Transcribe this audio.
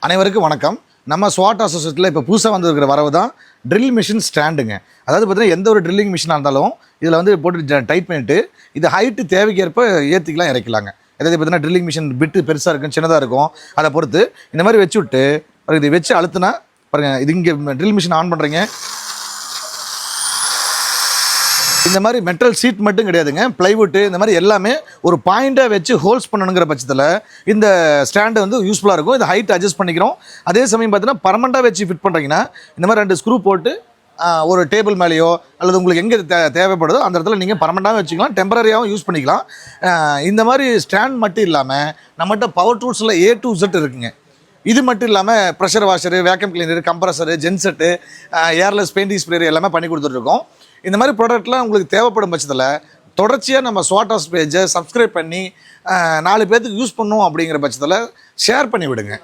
அனைவருக்கும் வணக்கம். நம்ம ஸ்வாட் அசோசியேட்டில் இப்போ புதுசாக வந்துருக்கிற வரவு தான் ட்ரில் மிஷின் ஸ்டாண்டுங்க. அதாவது பார்த்தீங்கன்னா எந்த ஒரு ட்ரில்லிங் மிஷினாக இருந்தாலும் இதில் வந்து போட்டு டைட் பண்ணிவிட்டு இது ஹைட்டு தேவைக்கேற்ப ஏற்றிக்கலாம் இறக்கலாங்க. அதாவது பார்த்தீங்கன்னா ட்ரில்லிங் மிஷின் பிட்டு பெருசாக இருக்கும் சின்னதாக இருக்கும், அதை பொறுத்து இந்த மாதிரி வச்சு விட்டு இதை வச்சு அழுத்துனா பாருங்கள். இது இங்கே ட்ரில் மிஷின் ஆன் பண்ணுறீங்க. இந்த மாதிரி மெட்டல் சீட் மட்டும் கிடையாதுங்க, ப்ளைவுட்டு இந்த மாதிரி எல்லாமே ஒரு பாயிண்டாக வச்சு ஹோல்ஸ் பண்ணணுங்கிற பட்சத்தில் இந்த ஸ்டாண்டு வந்து யூஸ்ஃபுல்லாக இருக்கும். இது ஹைட் அட்ஜஸ்ட் பண்ணிக்கிறோம். அதே சமயம் பார்த்தீங்கன்னா பர்மனெண்ட்டாக வச்சு ஃபிட் பண்ணுறீங்கன்னா இந்த மாதிரி 2 ஸ்க்ரூ போட்டு ஒரு டேபிள் மேலேயோ அல்லது உங்களுக்கு எங்கே தேவைப்படுதோ அந்த இடத்துல நீங்கள் பர்மனெண்ட்டாகவும் வச்சுக்கலாம், டெம்பரரியாகவும் யூஸ் பண்ணிக்கலாம். இந்த மாதிரி ஸ்டாண்ட் மட்டும் இல்லாமல் நம்மகிட்ட பவர் டூல்ஸில் A to Z இருக்குங்க. இது மட்டும் இல்லாமல் pressure washer, vacuum cleaner, compressor, genset, airless painting spray எல்லாமே பண்ணி கொடுத்துட்ருக்கோம். இந்த மாதிரி ப்ராடக்ட்லாம் உங்களுக்கு தேவைப்படும் பட்சத்தில் தொடர்ச்சியாக நம்ம ஸ்வாட் பேஜை சப்ஸ்கிரைப் பண்ணி 4 பேர்த்துக்கு யூஸ் பண்ணும் அப்படிங்கிற பட்சத்தில் ஷேர் பண்ணி விடுங்க.